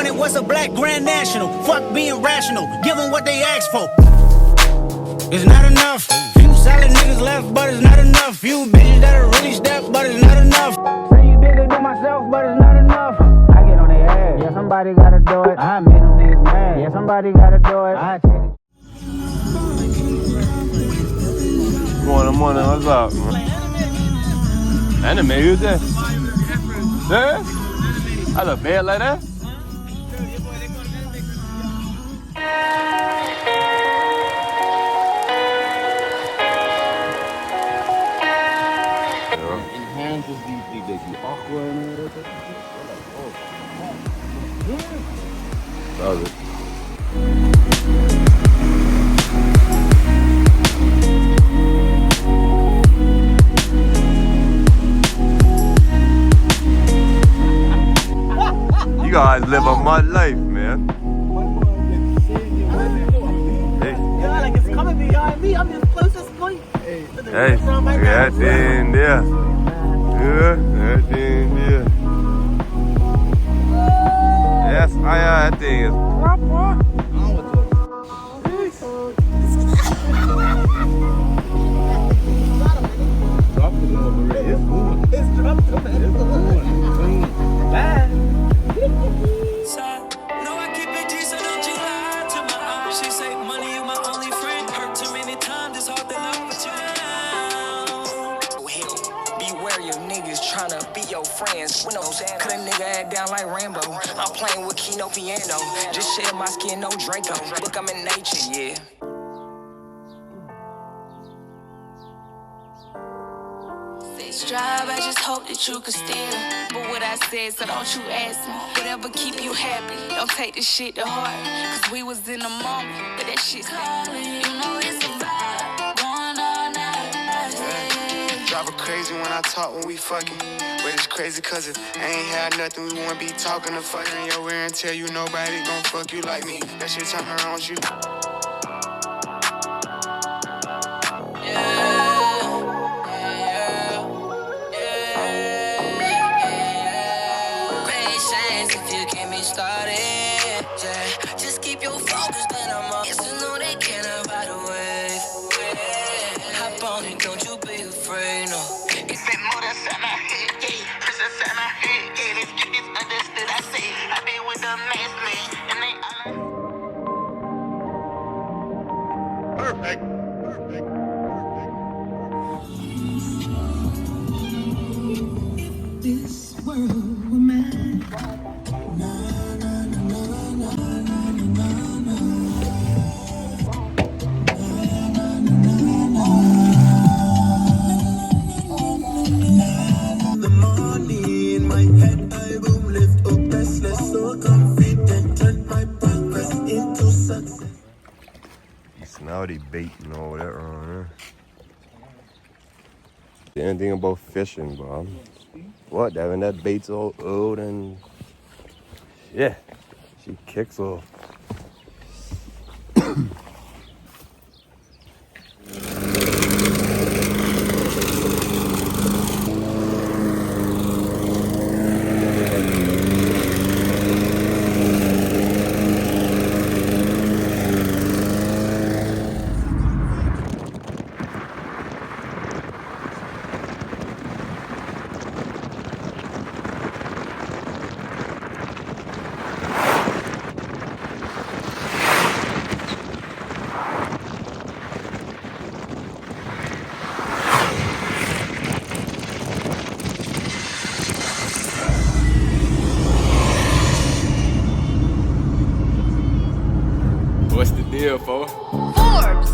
wanted was a black grand national. Fuck being rational, give them what they asked for. It's not enough. Few solid niggas left, but it's not enough. Few bitches that'll really step, but it's not enough. Say you bigger than myself, but it's not enough. I get on their ass, yeah, somebody gotta do it. I made them niggas mad, yeah, somebody gotta do it. I take it. Morning, what's up, man? Anime, who's that? Yeah? I look bad like that? Enhances die awkward and everything. That was it. You guys live a mud life, man. Hey. Yeah, like it's coming behind me. I'm the closest point. Hey, that thing there. Yeah, that thing there. Yes, that thing is proper. It's dropped to me. It's going. Bye. No, I keep it G, so don't you lie to my eyes. She say money, you my only friend. Hurt too many times, it's hard to love with you now. Beware your niggas tryna be your friends. When those cut a nigga head down like Rambo. I'm playing with Kino piano. Just shed my skin, no Draco. Look, I'm in nature, yeah. Strive, I just hope that you can steal. But what I said, so don't you ask me. Whatever keep you happy, don't take this shit to heart. Cause we was in the moment, but that shit's calling. You know it's a vibe, going all night. Yeah. Drive her crazy when I talk when we fucking. But it's crazy cause if I ain't had nothing, we wanna be talking to fucking your ear and tell you nobody gon' fuck you like me. That shit turn around you. Started, yeah. Just keep your focus, then I'm up. Yes, you know they can't ride away. Hop on it, don't you be afraid, no. It's been more than something I hate, yeah. It's a something I hate, yeah. If you misunderstood, I say I been with the mask man, and they all perfect. This world, man. Now they baiting all that around there. Anything about fishing, Bob? What? That when that bait's all old and yeah, she kicks off. What's the deal, for? Forbes.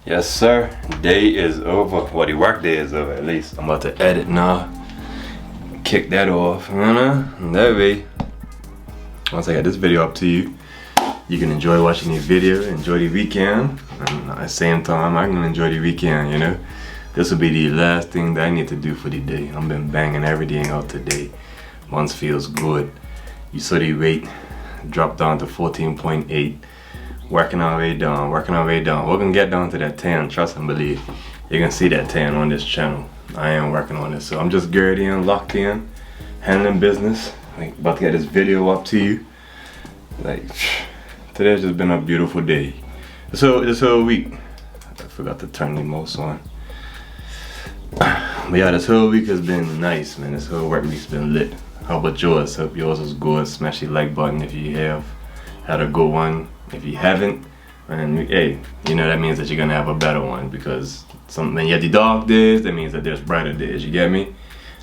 Yes, sir. Day is over. Well, the work day is over at least. I'm about to edit now. Kick that off, you know? That way, once I get this video up to you, you can enjoy watching the video, enjoy the weekend, and at the same time, I can enjoy the weekend, you know? This will be the last thing that I need to do for the day. I've been banging everything out today. Once feels good. You saw the weight drop down to 14.8. Working our way down, working our way down. We're gonna get down to that 10, trust and believe. You can see that 10 on this channel. I am working on it. So I'm just geared in, locked in, handling business. Like, about to get this video up to you. Like, today's just been a beautiful day. This whole week, I forgot to turn the most on. But yeah, this whole week has been nice, man. This whole work week's been lit. How about yours? Hope yours was good. Smash the like button if you have had a good one. If you haven't, and hey, you know that means that you're gonna have a better one, because when you have the dark days, that means that there's brighter days. You get me?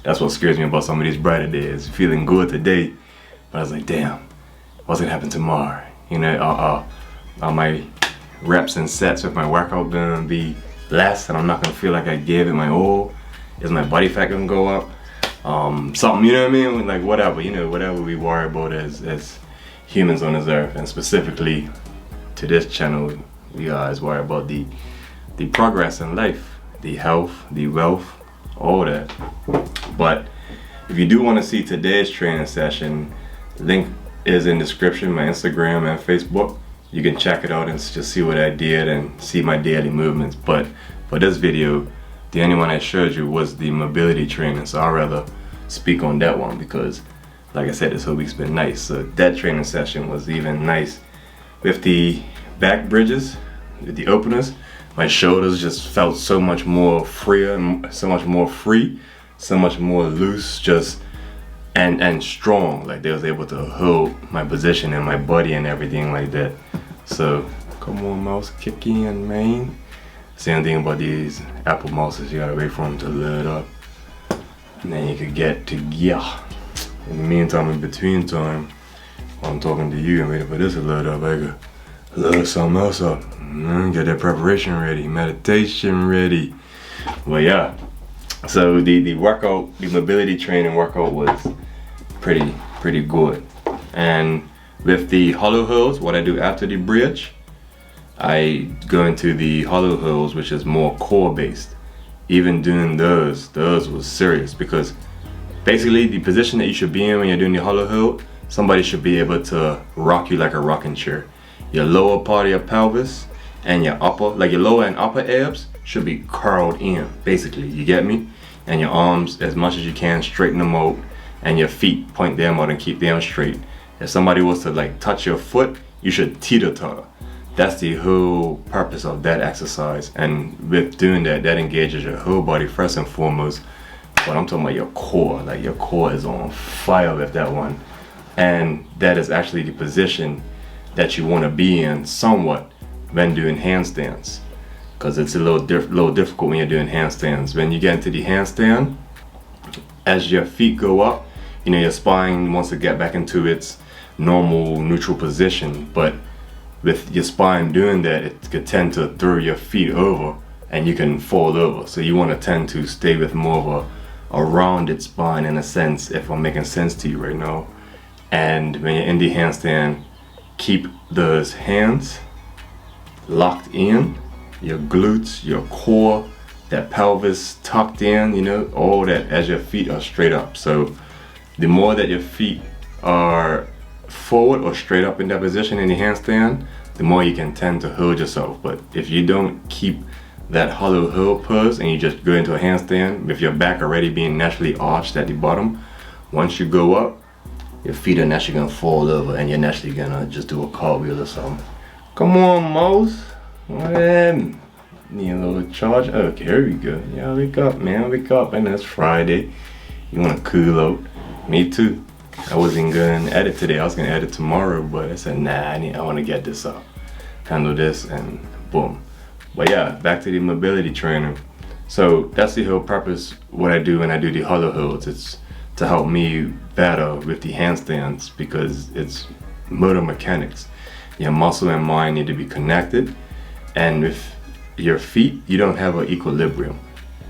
That's what scares me about some of these brighter days. Feeling good today, but I was like, damn, what's gonna happen tomorrow? You know, are my reps and sets with my workout gonna be less, and I'm not gonna feel like I gave it my all? Is my body fat gonna go up? Something, you know what I mean? Like whatever, you know, whatever we worry about as humans on this earth, and specifically to this channel, we guys worry about the progress in life, the health, the wealth, all that. But if you do want to see today's training session, link is in description, my Instagram and Facebook. You can check it out and just see what I did and see my daily movements. But for this video, the only one I showed you was the mobility training, so I'd rather speak on that one because, like I said, this whole week's been nice. So that training session was even nice. With the back bridges, with the openers, my shoulders just felt so much more freer, so much more free, so much more loose, just and strong. Like they was able to hold my position and my body and everything like that. So come on, mouse, kick in, man. Same thing about these Apple mouses, you gotta wait for them to load up, and then you could get to yeah. In the meantime, in between time, while I'm talking to you and waiting for this to load up, I gotta load something else up. Get that preparation ready, meditation ready. Well, yeah. So the workout, the mobility training workout was pretty good. And with the hollow holds, what I do after the bridge, I go into the hollow holds, which is more core based. Even doing those was serious, because basically the position that you should be in when you're doing the hollow hold, somebody should be able to rock you like a rocking chair. Your lower part of your pelvis and your upper, like your lower and upper abs, should be curled in, basically, you get me? And your arms, as much as you can, straighten them out, and your feet, point them out and keep them straight. If somebody was to like touch your foot, you should teeter-totter. That's the whole purpose of that exercise. And with doing that, that engages your whole body first and foremost. But I'm talking about your core. Like your core is on fire with that one. And that is actually the position that you want to be in somewhat when doing handstands. Because it's a little difficult when you're doing handstands. When you get into the handstand, as your feet go up, you know, your spine wants to get back into its normal neutral position. But with your spine doing that, it could tend to throw your feet over and you can fall over. So you want to tend to stay with more of a rounded spine, in a sense, if I'm making sense to you right now. And when you're in the handstand, keep those hands locked in, your glutes, your core, that pelvis tucked in, you know, all that, as your feet are straight up. So the more that your feet are forward or straight up in that position in the handstand, the more you can tend to hold yourself. But if you don't keep that hollow hold pose and you just go into a handstand with your back already being naturally arched at the bottom, once you go up, your feet are naturally gonna fall over and you're naturally gonna just do a cartwheel or something. Come on, mouse. Need a little charge. Okay, here we go. Yeah, wake up, man, wake up. And it's Friday. You wanna cool out? Me too. I wasn't gonna edit today. I was gonna edit tomorrow, but I said, nah, I wanna get this up. Handle this and boom. But yeah, back to the mobility training. So that's the whole purpose, what I do when I do the hollow holds. It's to help me better with the handstands, because it's motor mechanics. Your muscle and mind need to be connected, and with your feet, you don't have an equilibrium.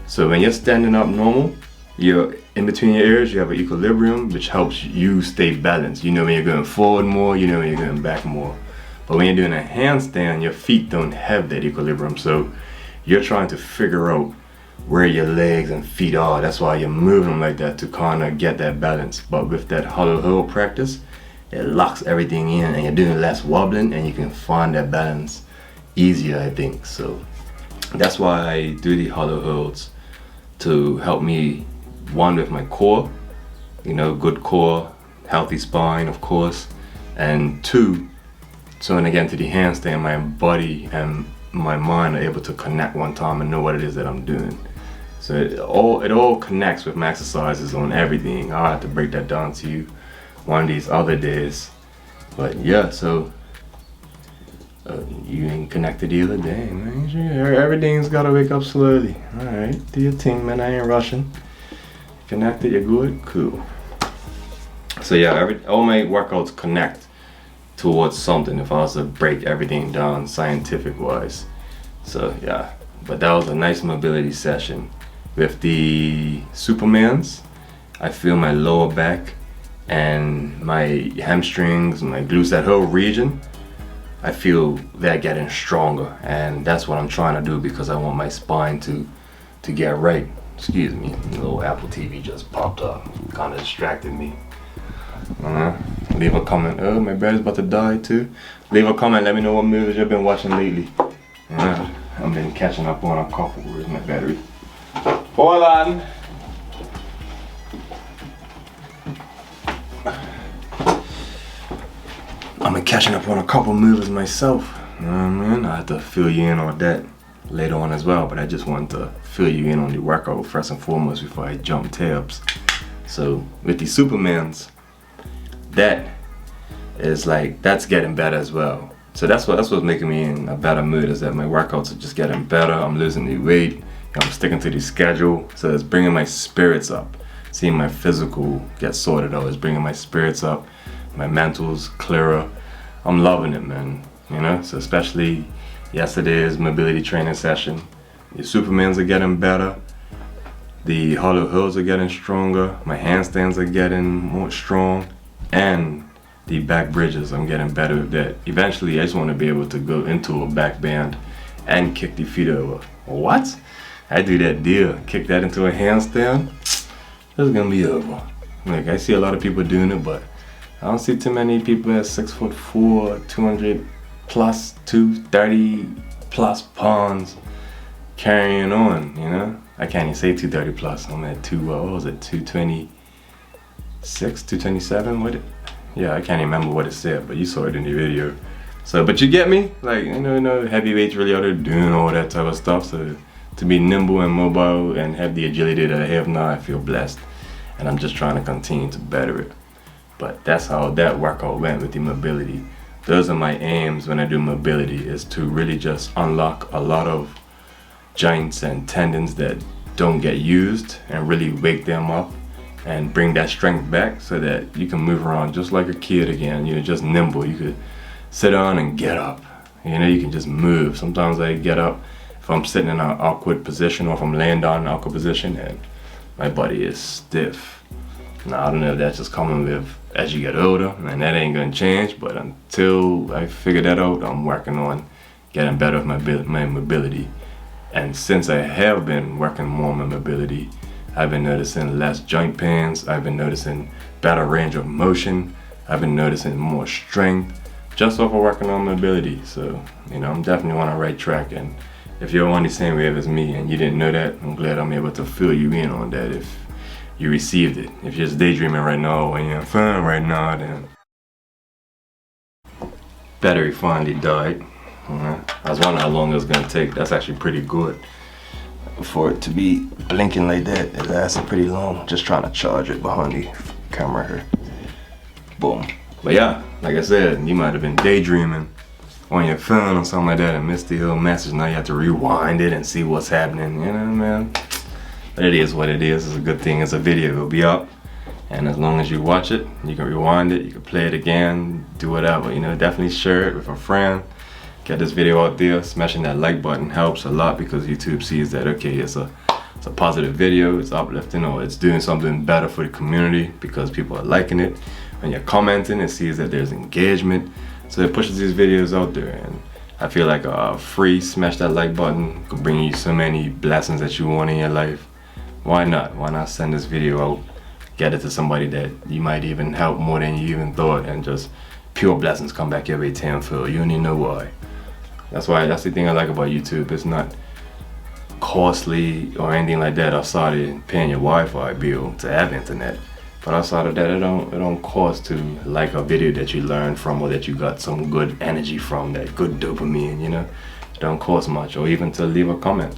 So when you're standing up normal, you're in between your ears, you have an equilibrium, which helps you stay balanced. You know when you're going forward more, you know when you're going back more. But when you're doing a handstand, your feet don't have that equilibrium. So you're trying to figure out where your legs and feet are. That's why you're moving them like that, to kind of get that balance. But with that hollow hold practice, it locks everything in and you're doing less wobbling, and you can find that balance easier, I think. So that's why I do the hollow holds to help me, one, with my core, you know, good core, healthy spine, of course, and two, so when I get into the handstand, my body and my mind are able to connect one time and know what it is that I'm doing. So it all connects with my exercises on everything. I'll have to break that down to you one of these other days. But yeah, so you ain't connected either. Dang, man, everything's gotta wake up slowly. All right, do your thing, man. I ain't rushing. Connected, you're good, cool. So yeah, all my workouts connect towards something if I was to break everything down scientific wise. So yeah, but that was a nice mobility session. With the Supermans, I feel my lower back and my hamstrings, my glutes, that whole region, I feel that getting stronger, and that's what I'm trying to do because I want my spine to get right. Excuse me, the little Apple TV just popped up, kind of distracted me. Leave a comment. Oh, my battery's about to die too. Leave a comment, let me know what movies you've been watching lately. I've been catching up on a couple. Where's my battery? Hold on. I've been catching up on a couple movies myself. Man, I had to fill you in on that later on as well, but I just wanted to fill you in on the workout first and foremost before I jump tabs. So with the Supermans, that is like, that's getting better as well. So that's what's making me in a better mood, is that my workouts are just getting better. I'm losing the weight, I'm sticking to the schedule, so it's bringing my spirits up. Seeing my physical get sorted out is bringing my spirits up, my mental's clearer. I'm loving it, man, you know. So especially yesterday's mobility training session, the Supermans are getting better, the hollow hills are getting stronger, my handstands are getting more strong, and the back bridges, I'm getting better with that. Eventually I just want to be able to go into a back bend and kick the feet over. What? I do that deal, kick that into a handstand, it's gonna be over. Like, I see a lot of people doing it, but I don't see too many people at 6'4", 200 plus, 230 plus pounds carrying on, you know? I can't even say 230 plus, I'm at 226, 227, what? Yeah, I can't even remember what it said, but you saw it in the video. So, but you get me? Like, you know, heavyweights really out there doing all that type of stuff, so to be nimble and mobile and have the agility that I have now, I feel blessed. And I'm just trying to continue to better it. But that's how that workout went with the mobility. Those are my aims when I do mobility, is to really just unlock a lot of joints and tendons that don't get used and really wake them up and bring that strength back so that you can move around just like a kid again. You're just nimble. You could sit down and get up. You know, you can just move. Sometimes I get up if I'm sitting in an awkward position, or if I'm laying down in an awkward position and my body is stiff. Now, I don't know if that's just coming with as you get older, and that ain't gonna change, but until I figure that out, I'm working on getting better with my mobility. And since I have been working more on my mobility, I've been noticing less joint pains, I've been noticing better range of motion, I've been noticing more strength, just off of working on mobility. So, you know, I'm definitely on the right track, and if you're on the same wave as me and you didn't know that, I'm glad I'm able to fill you in on that if you received it. If you're just daydreaming right now and you're fun right now, then battery finally died. I was wondering how long it was gonna take. That's actually pretty good. For it to be blinking like that, it lasted pretty long. Just trying to charge it behind the camera here. Boom. But yeah, like I said, you might have been daydreaming on your phone or something like that and missed the whole message. Now you have to rewind it and see what's happening, you know, man. But it is what it is. It's a good thing. It's a video. It'll be up. And as long as you watch it, you can rewind it, you can play it again, do whatever, you know. Definitely share it with a friend. Get this video out there. Smashing that like button helps a lot, because YouTube sees that, okay, it's a positive video, it's uplifting, or it's doing something better for the community because people are liking it. When you're commenting, it sees that there's engagement, so it pushes these videos out there. And I feel like a free smash that like button could bring you so many blessings that you want in your life. Why not? Why not send this video out, get it to somebody that you might even help more than you even thought, and just pure blessings come back your way tenfold. You don't even know why. That's the thing I like about YouTube. It's not costly or anything like that outside of paying your Wi-Fi bill to have internet. But outside of that, it don't cost to like a video that you learned from or that you got some good energy from, that good dopamine, you know. It don't cost much, or even to leave a comment.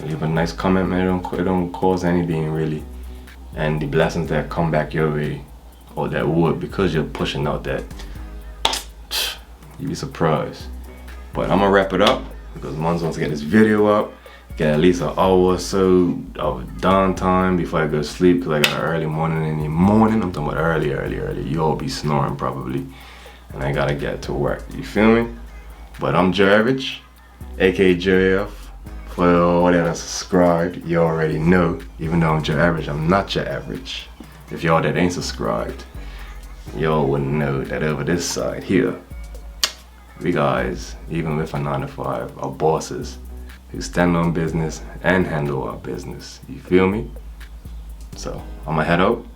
Leave a nice comment, man. It don't cost anything really. And the blessings that come back your way, or that would, because you're pushing out that, you'd be surprised. But I'm gonna wrap it up because Mon's wants to get this video up. Get at least an hour or so of downtime before I go to sleep, because I got an early morning in the morning. I'm talking about early. You all be snoring probably. And I gotta get to work. You feel me? But I'm Joe Average, aka JF. For whatever subscribed, you already know. Even though I'm Joe Average, I'm not your average. If y'all that ain't subscribed, y'all wouldn't know that over this side here, we guys, even with a 9 to 5, are bosses who stand on business and handle our business. You feel me? So I'ma head out.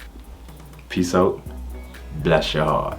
Peace out. Bless your heart.